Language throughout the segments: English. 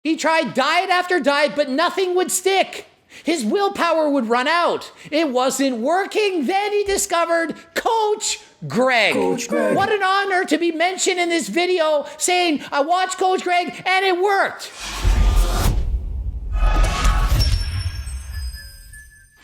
He tried diet after diet, but nothing would stick. His willpower would run out. It wasn't working. Then he discovered Coach Greg. Coach Greg. What an honor to be mentioned in this video saying, I watched Coach Greg and it worked.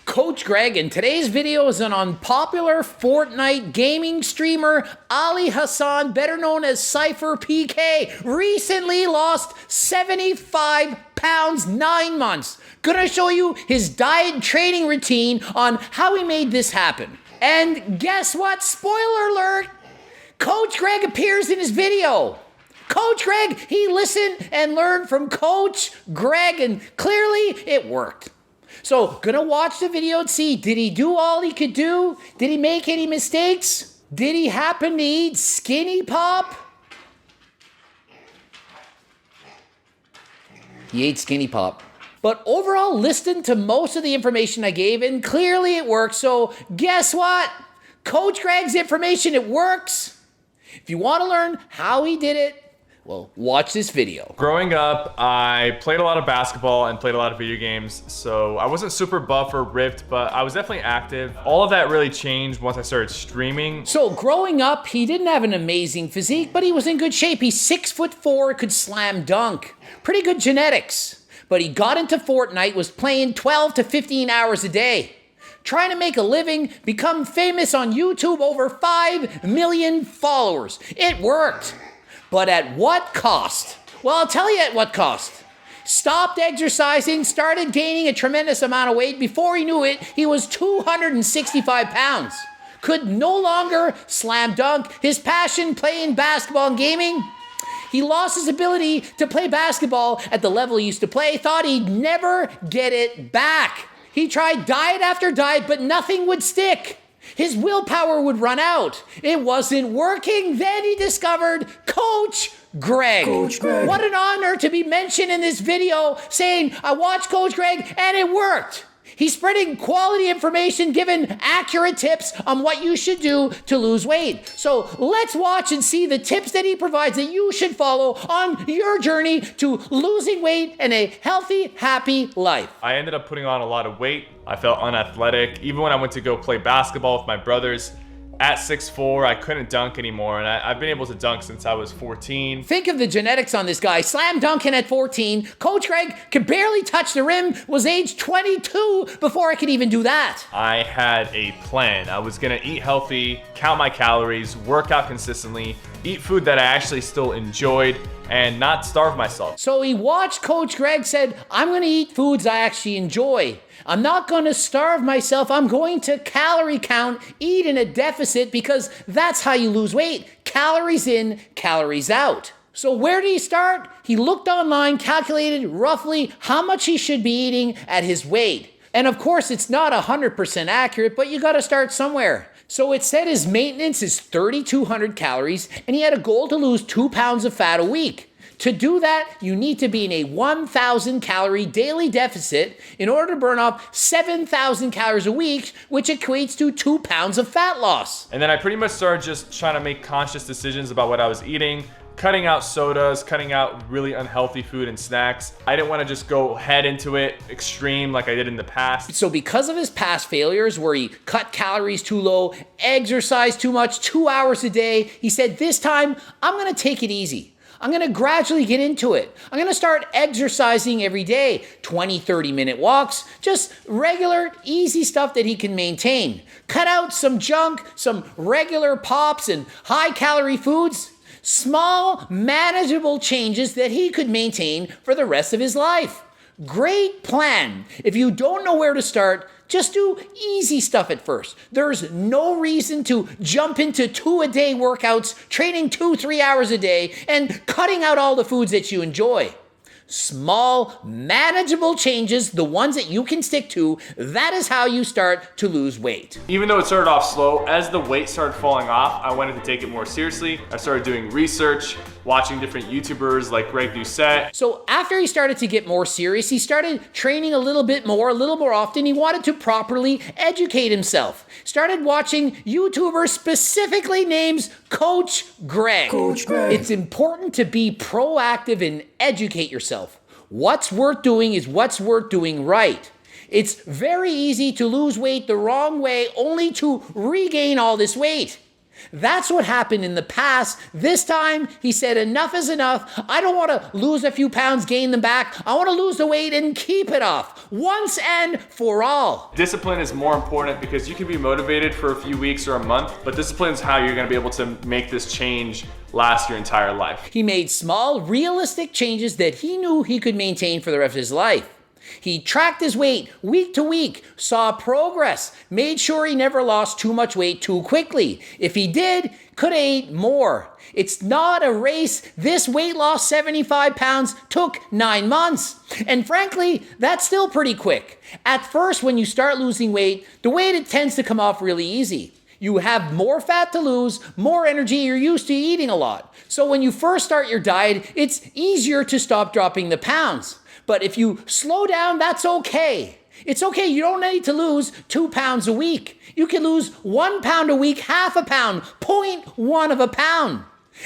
Coach Greg, in today's video is an unpopular Fortnite gaming streamer, Ali Hassan, better known as SypherPK, recently lost 75 pounds 9 months. Gonna show you his diet and training routine on how he made this happen. And guess what? Spoiler alert! Coach Greg appears in his video. Coach Greg, he listened and learned from Coach Greg, and clearly it worked. So, gonna watch the video and see, did he do all he could do? Did he make any mistakes? Did he happen to eat Skinny Pop? He ate Skinny Pop. But overall, listen to most of the information I gave, and clearly it worked. So, guess what? Coach Greg's information, it works. If you want to learn how he did it, well, watch this video. Growing up, I played a lot of basketball and played a lot of video games, so I wasn't super buff or ripped, but I was definitely active. All of that really changed once I started streaming. So growing up, he didn't have an amazing physique, but he was in good shape. He's 6'4", could slam dunk. Pretty good genetics. But he got into Fortnite, was playing 12 to 15 hours a day. Trying to make a living, become famous on YouTube, over 5 million followers. It worked. But at what cost? Well, I'll tell you at what cost. Stopped exercising, started gaining a tremendous amount of weight. Before he knew it, he was 265 pounds. Could no longer slam dunk. His passion, playing basketball and gaming, he lost his ability to play basketball at the level he used to play. Thought he'd never get it back. He tried diet after diet, but nothing would stick. His willpower would run out. It wasn't working. Then he discovered Coach Greg. Coach Greg. What an honor to be mentioned in this video saying, I watched Coach Greg and it worked. He's spreading quality information, giving accurate tips on what you should do to lose weight. So let's watch and see the tips that he provides that you should follow on your journey to losing weight and a healthy, happy life. I ended up putting on a lot of weight. I felt unathletic. Even when I went to go play basketball with my brothers, at 6'4", I couldn't dunk anymore, and I've been able to dunk since I was 14. Think of the genetics on this guy. Slam dunking at 14. Coach Greg could barely touch the rim, was age 22 before I could even do that. I had a plan. I was gonna eat healthy, count my calories, work out consistently, eat food that I actually still enjoyed, and not starve myself. So he watched Coach Greg, said, I'm gonna eat foods I actually enjoy. I'm not gonna starve myself. I'm going to calorie count, eat in a deficit, because that's how you lose weight. Calories in, calories out. So where did he start? He looked online, calculated roughly how much he should be eating at his weight. And of course, it's not 100% accurate, but you gotta start somewhere. So it said his maintenance is 3,200 calories, and he had a goal to lose 2 pounds of fat a week. To do that, you need to be in a 1,000 calorie daily deficit in order to burn off 7,000 calories a week, which equates to 2 pounds of fat loss. And then I pretty much started just trying to make conscious decisions about what I was eating, cutting out sodas, cutting out really unhealthy food and snacks. I didn't want to just go head into it extreme like I did in the past. So because of his past failures where he cut calories too low, exercised too much, 2 hours a day, he said, this time I'm gonna take it easy. I'm gonna gradually get into it. I'm gonna start exercising every day, 20, 30-minute walks, just regular, easy stuff that he can maintain. Cut out some junk, some regular pops and high-calorie foods. Small, manageable changes that he could maintain for the rest of his life. Great plan. If you don't know where to start, just do easy stuff at first. There's no reason to jump into 2-a-day workouts, training 2-3 hours a day, and cutting out all the foods that you enjoy. Small, manageable changes, the ones that you can stick to, that is how you start to lose weight. Even though it started off slow, as the weight started falling off, I wanted to take it more seriously. I started doing research, watching different YouTubers like Doucette. So after he started to get more serious, he started training a little bit more, a little more often. He wanted to properly educate himself. Started watching YouTubers, specifically names Coach Greg. Coach Greg. It's important to be proactive and educate yourself. What's worth doing is what's worth doing right. It's very easy to lose weight the wrong way only to regain all this weight. That's what happened in the past. This time, he said, enough is enough. I don't want to lose a few pounds, gain them back. I want to lose the weight and keep it off once and for all. Discipline is more important because you can be motivated for a few weeks or a month, but discipline is how you're going to be able to make this change last your entire life. He made small, realistic changes that he knew he could maintain for the rest of his life. He tracked his weight week to week, saw progress, made sure he never lost too much weight too quickly. If he did, could have ate more. It's not a race. This weight loss 75 pounds took 9 months. And frankly, that's still pretty quick. At first, when you start losing weight, the weight it tends to come off really easy. You have more fat to lose, more energy, you're used to eating a lot. So when you first start your diet, it's easier to stop dropping the pounds. But if you slow down, that's okay. It's okay. You don't need to lose 2 pounds a week. You can lose 1 pound a week, half a pound, 0.1 of a pound.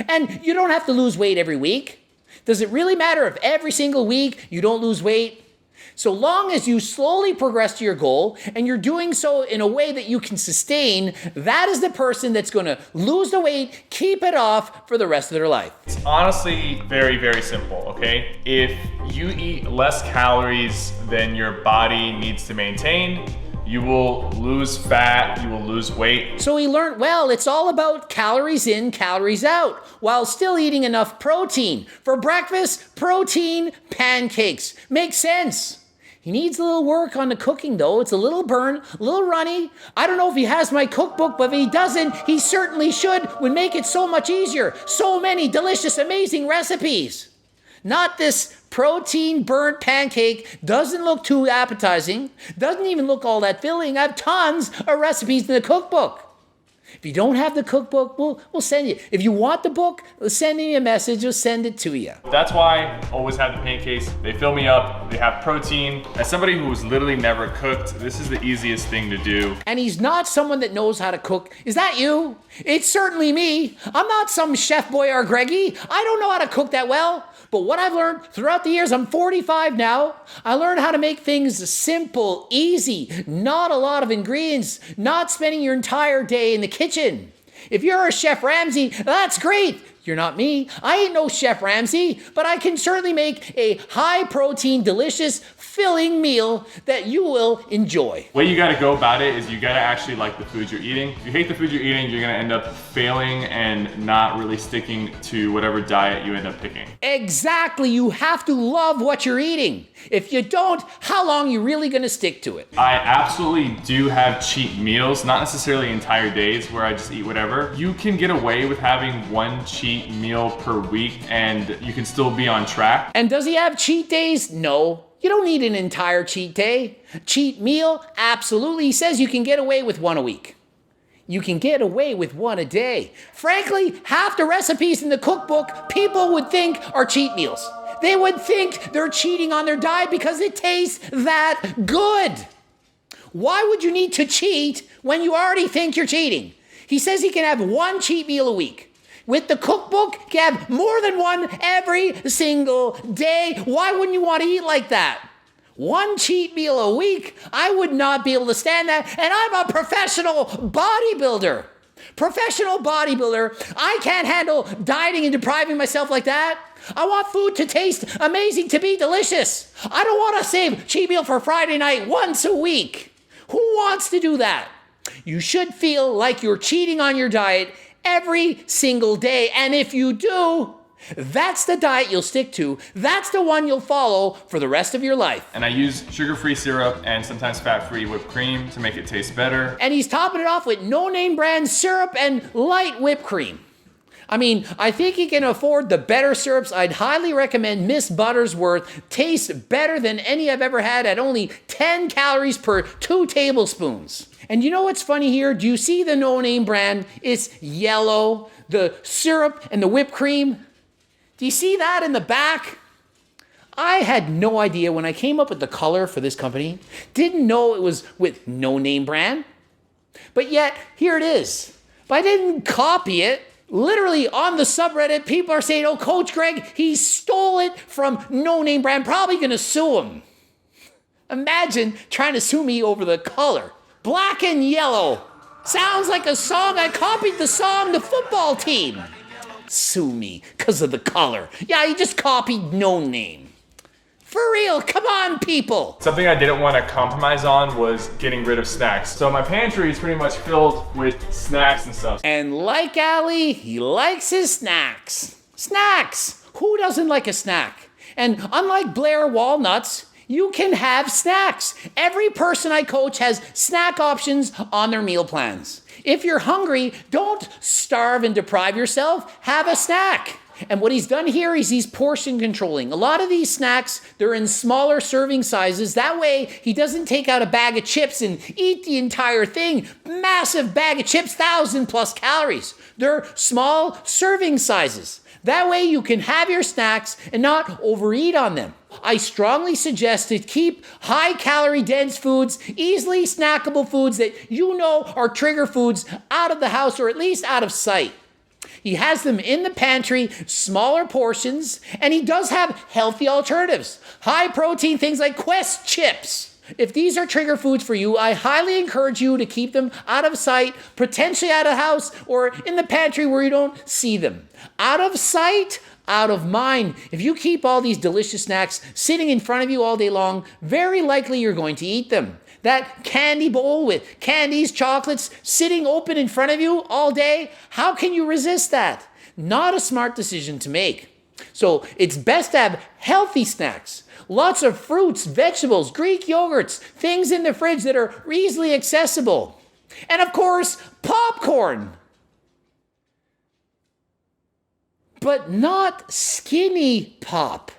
And you don't have to lose weight every week. Does it really matter if every single week you don't lose weight? So long as you slowly progress to your goal and you're doing so in a way that you can sustain, that is the person that's going to lose the weight, keep it off for the rest of their life. It's honestly very, very simple, okay? If you eat less calories than your body needs to maintain, you will lose fat, you will lose weight. So he learned, well, it's all about calories in, calories out, while still eating enough protein. For breakfast, protein, pancakes. Makes sense. He needs a little work on the cooking though. It's a little burn, a little runny. I don't know if he has my cookbook, but if he doesn't, he certainly should. Would make it so much easier. So many delicious, amazing recipes. Not this protein burnt pancake. Doesn't look too appetizing. Doesn't even look all that filling. I have tons of recipes in the cookbook. If you don't have the cookbook, we'll send you. If you want the book, send me a message. We'll send it to you. That's why I always have the pancakes. They fill me up. They have protein. As somebody who's literally never cooked, this is the easiest thing to do. And he's not someone that knows how to cook. Is that you? It's certainly me. I'm not some Chef Boyardee Greggy. I don't know how to cook that well. But what I've learned throughout the years, I'm 45 now, I learned how to make things simple, easy, not a lot of ingredients, not spending your entire day in the kitchen. If you're a Chef Ramsay, that's great. You're not me. I ain't no Chef Ramsay, but I can certainly make a high protein, delicious, filling meal that you will enjoy. The way you gotta go about it is you gotta actually like the food you're eating. If you hate the food you're eating, you're gonna end up failing and not really sticking to whatever diet you end up picking. Exactly. You have to love what you're eating. If you don't, how long are you really gonna stick to it? I absolutely do have cheat meals, not necessarily entire days where I just eat whatever. You can get away with having one cheat meal per week and you can still be on track. And does he have cheat days? No. You don't need an entire cheat day. Cheat meal? Absolutely. He says you can get away with one a week. You can get away with one a day. Frankly, half the recipes in the cookbook people would think are cheat meals. They would think they're cheating on their diet because it tastes that good. Why would you need to cheat when you already think you're cheating? He says he can have one cheat meal a week. With the cookbook, you can have more than one every single day. Why wouldn't you want to eat like that? One cheat meal a week? I would not be able to stand that. And I'm a professional bodybuilder. I can't handle dieting and depriving myself like that. I want food to taste amazing, to be delicious. I don't want to save cheat meal for Friday night once a week. Who wants to do that? You should feel like you're cheating on your diet every single day. And if you do, that's the diet you'll stick to. That's the one you'll follow for the rest of your life. And I use sugar-free syrup and sometimes fat-free whipped cream to make it taste better. And he's topping it off with no-name brand syrup and light whipped cream. I mean, I think he can afford the better syrups. I'd highly recommend Miss Buttersworth. Tastes better than any I've ever had at only 10 calories per 2 tablespoons. And you know what's funny here? Do you see the no-name brand? It's yellow, the syrup and the whipped cream. Do you see that in the back? I had no idea when I came up with the color for this company. Didn't know it was with no-name brand. But yet, here it is. But I didn't copy it. Literally on the subreddit, people are saying, oh, Coach Greg, he stole it from No Name Brand, probably going to sue him. Imagine trying to sue me over the color. Black and yellow. Sounds like a song. I copied the song, the football team. Sue me because of the color. Yeah, you just copied No Name. For real, come on, people. Something I didn't want to compromise on was getting rid of snacks. So my pantry is pretty much filled with snacks and stuff. And like Ali, he likes his snacks. Snacks! Who doesn't like a snack? And unlike Blair Walnuts, you can have snacks. Every person I coach has snack options on their meal plans. If you're hungry, don't starve and deprive yourself. Have a snack. And what he's done here is he's portion controlling. A lot of these snacks, they're in smaller serving sizes. That way, he doesn't take out a bag of chips and eat the entire thing. Massive bag of chips, 1,000+ calories. They're small serving sizes. That way, you can have your snacks and not overeat on them. I strongly suggest to keep high-calorie dense foods, easily snackable foods that you know are trigger foods out of the house or at least out of sight. He has them in the pantry, smaller portions, and he does have healthy alternatives. High protein things like Quest chips. If these are trigger foods for you, I highly encourage you to keep them out of sight, potentially out of house, or in the pantry where you don't see them. Out of sight, out of mind. If you keep all these delicious snacks sitting in front of you all day long, very likely you're going to eat them. That candy bowl with candies, chocolates, sitting open in front of you all day, how can you resist that? Not a smart decision to make. So it's best to have healthy snacks. Lots of fruits, vegetables, Greek yogurts, things in the fridge that are easily accessible. And of course, popcorn. But not skinny pop.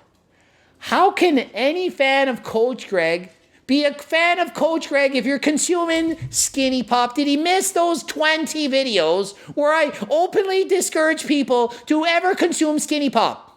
How can any fan of Coach Greg be a fan of Coach Greg if you're consuming skinny pop? Did he miss those 20 videos where I openly discourage people to ever consume skinny pop?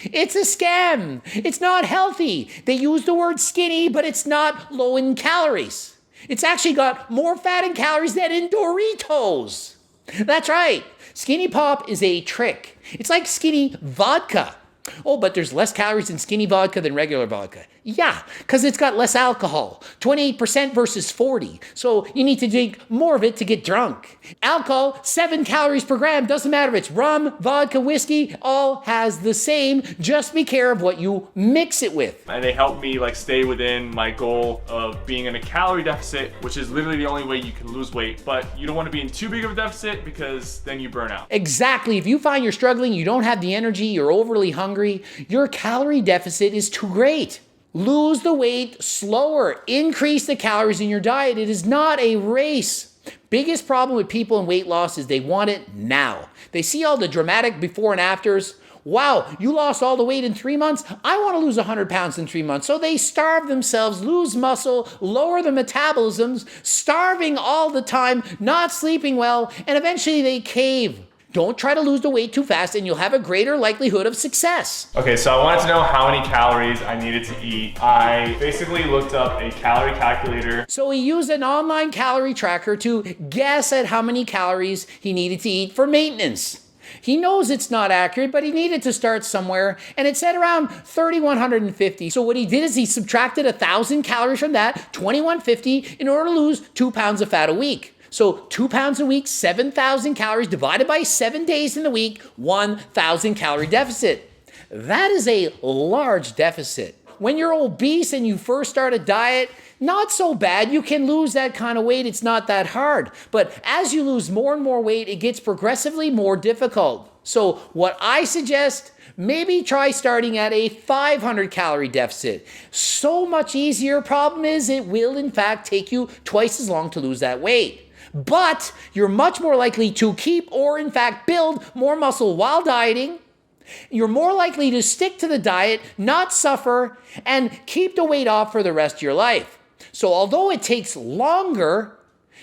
It's a scam. It's not healthy. They use the word skinny, but it's not low in calories. It's actually got more fat and calories than in Doritos. That's right. Skinny pop is a trick. It's like skinny vodka. Oh, but there's less calories in skinny vodka than regular vodka. Yeah, because it's got less alcohol, 28% versus 40. So you need to drink more of it to get drunk. Alcohol, 7 calories per gram. Doesn't matter if it's rum, vodka, whiskey, all has the same. Just be careful of what you mix it with. And they help me stay within my goal of being in a calorie deficit, which is literally the only way you can lose weight. But you don't want to be in too big of a deficit because then you burn out. Exactly. If you find you're struggling, you don't have the energy, you're overly hungry, your calorie deficit is too great. Lose the weight slower. Increase the calories in your diet. It is not a race. Biggest problem with people in weight loss is they want it now. They see all the dramatic before and afters. Wow, you lost all the weight in 3 months? I want to lose 100 pounds in 3 months. So they starve themselves, lose muscle, lower their metabolisms, starving all the time, not sleeping well, and eventually they cave. Don't try to lose the weight too fast and you'll have a greater likelihood of success. Okay, so I wanted to know how many calories I needed to eat. I basically looked up a calorie calculator. So he used an online calorie tracker to guess at how many calories he needed to eat for maintenance. He knows it's not accurate, but he needed to start somewhere, and it said around 3,150. So what he did is he subtracted 1,000 calories from that, 2,150, in order to lose 2 pounds of fat a week. So 2 pounds a week, 7,000 calories divided by 7 days in the week, 1,000 calorie deficit. That is a large deficit. When you're obese and you first start a diet, not so bad. You can lose that kind of weight. It's not that hard. But as you lose more and more weight, it gets progressively more difficult. So what I suggest, maybe try starting at a 500 calorie deficit. So much easier. Problem is, it will in fact take you twice as long to lose that weight. But you're much more likely to keep or in fact build more muscle while dieting. You're more likely to stick to the diet, not suffer, and keep the weight off for the rest of your life. So although it takes longer,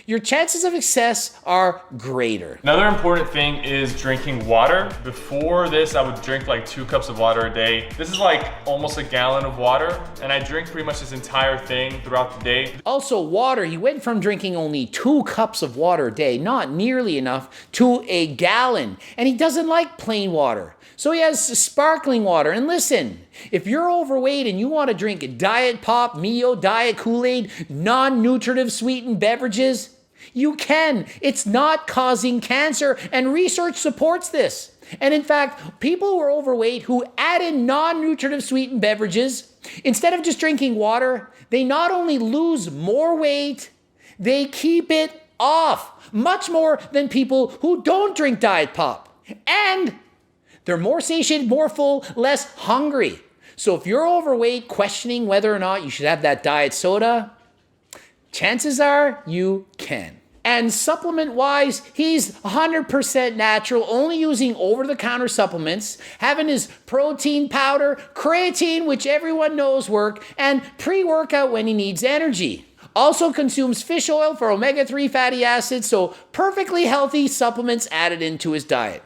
your chances of success are greater. Another important thing is drinking water. Before this, I would drink like 2 cups of water a day. This is like almost a gallon of water, and I drink pretty much this entire thing throughout the day. Also, water, he went from drinking only 2 cups of water a day, not nearly enough, to a gallon. And he doesn't like plain water. So he has sparkling water. And listen, if you're overweight and you want to drink Diet Pop, Mio, Diet Kool-Aid, non-nutritive sweetened beverages, you can. It's not causing cancer, and research supports this. And in fact, people who are overweight who add in non-nutritive sweetened beverages, instead of just drinking water, they not only lose more weight, they keep it off, much more than people who don't drink Diet Pop. And they're more satiated, more full, less hungry. So if you're overweight, questioning whether or not you should have that diet soda, chances are you can. And supplement-wise, he's 100% natural, only using over-the-counter supplements, having his protein powder, creatine, which everyone knows work, and pre-workout when he needs energy. Also consumes fish oil for omega-3 fatty acids, so perfectly healthy supplements added into his diet.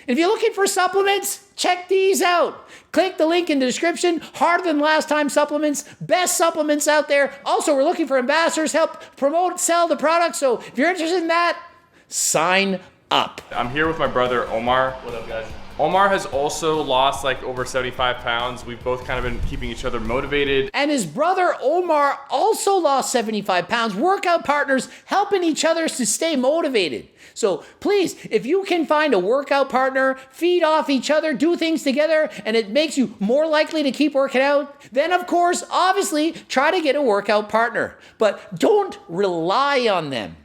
And if you're looking for supplements, check these out. Click the link in the description. Harder than last time supplements. Best supplements out there. Also, we're looking for ambassadors, help promote, sell the product. So if you're interested in that, sign up. I'm here with my brother, Omar. What up, guys? Omar has also lost like over 75 pounds. We've both kind of been keeping each other motivated. And his brother Omar also lost 75 pounds. Workout partners helping each other to stay motivated. So please, if you can find a workout partner, feed off each other, do things together, and it makes you more likely to keep working out, then of course, obviously, try to get a workout partner. But don't rely on them.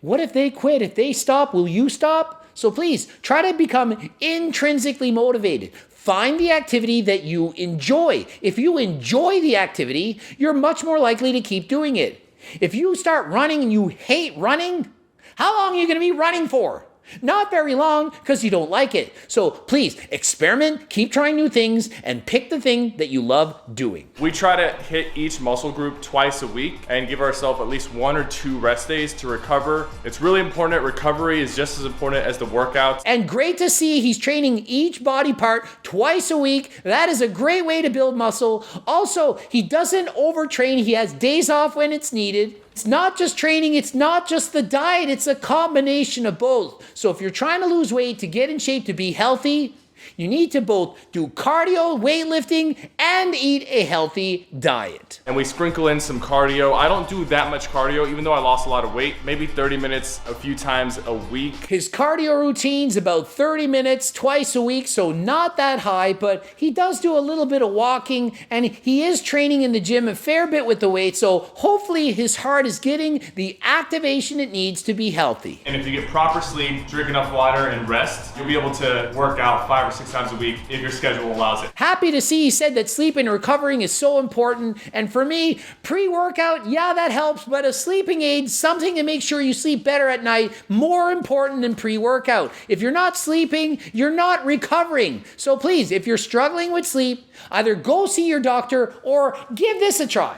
What if they quit? If they stop, will you stop? So please, try to become intrinsically motivated. Find the activity that you enjoy. If you enjoy the activity, you're much more likely to keep doing it. If you start running and you hate running, how long are you going to be running for? Not very long, because you don't like it. So please, experiment, keep trying new things, and pick the thing that you love doing. We try to hit each muscle group twice a week and give ourselves at least 1 or 2 rest days to recover. It's really important. Recovery is just as important as the workouts. And great to see he's training each body part twice a week. That is a great way to build muscle. Also, he doesn't overtrain. He has days off when it's needed. It's not just training, it's not just the diet, it's a combination of both. So if you're trying to lose weight, to get in shape, to be healthy, you need to both do cardio, weightlifting, and eat a healthy diet. And we sprinkle in some cardio. I don't do that much cardio, even though I lost a lot of weight, maybe 30 minutes a few times a week. His cardio routine's about 30 minutes twice a week, so not that high, but he does do a little bit of walking, and he is training in the gym a fair bit with the weight, so hopefully his heart is getting the activation it needs to be healthy. And if you get proper sleep, drink enough water, and rest, you'll be able to work out 5 or 6 times a week if your schedule allows it. Happy to see he said that sleep and recovering is so important. And for me, pre-workout, yeah, that helps, but a sleeping aid, something to make sure you sleep better at night, more important than pre-workout. If you're not sleeping, you're not recovering. So please, if you're struggling with sleep, either go see your doctor or give this a try.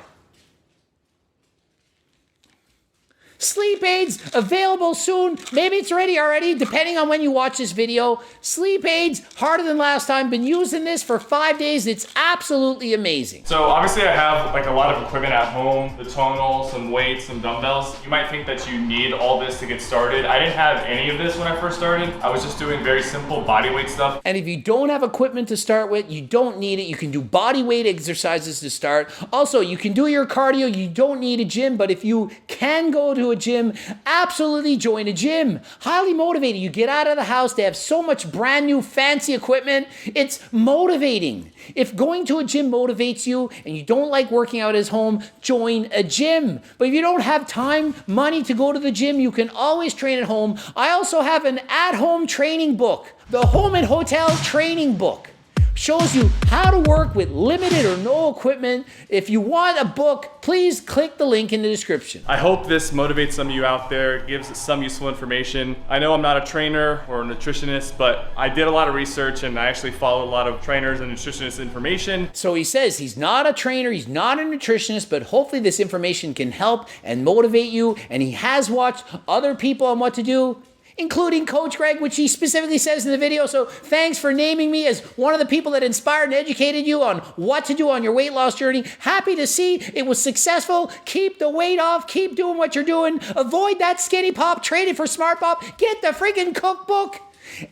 Sleep aids available soon. Maybe it's ready already, depending on when you watch this video. Sleep aids, harder than last time. Been using this for 5 days. It's absolutely amazing. So obviously I have like a lot of equipment at home, the tonal, some weights, some dumbbells. You might think that you need all this to get started. I didn't have any of this when I first started. I was just doing very simple body weight stuff. And if you don't have equipment to start with, you don't need it. You can do body weight exercises to start. Also, you can do your cardio. You don't need a gym, but if you can go to a gym, absolutely join a gym. Highly motivated. You get out of the house, they have so much brand new fancy equipment. It's motivating. If going to a gym motivates you and you don't like working out at home, join a gym. But if you don't have time, money to go to the gym, you can always train at home. I also have an at-home training book, the Home and Hotel Training Book. shows you how to work with limited or no equipment. If you want a book, please click the link in the description. I hope this motivates some of you out there, gives some useful information. I know I'm not a trainer or a nutritionist, but I did a lot of research and I actually follow a lot of trainers and nutritionists information. So he says he's not a trainer, he's not a nutritionist, but hopefully this information can help and motivate you. And he has watched other people on what to do, including Coach Greg, which he specifically says in the video. So thanks for naming me as one of the people that inspired and educated you on what to do on your weight loss journey. Happy to see it was successful. Keep the weight off. Keep doing what you're doing. Avoid that skinny pop. Trade it for smart pop. Get the freaking cookbook.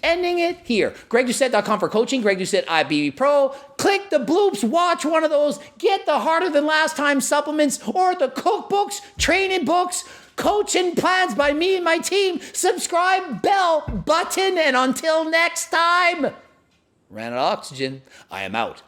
Ending it here. GregDoucette.com for coaching. Greg Doucette IBB Pro. Click the bloops. Watch one of those. Get the harder than last time supplements or the cookbooks, training books, coaching plans by me and my team. Subscribe, bell button, and until next time, ran out of oxygen. I am out.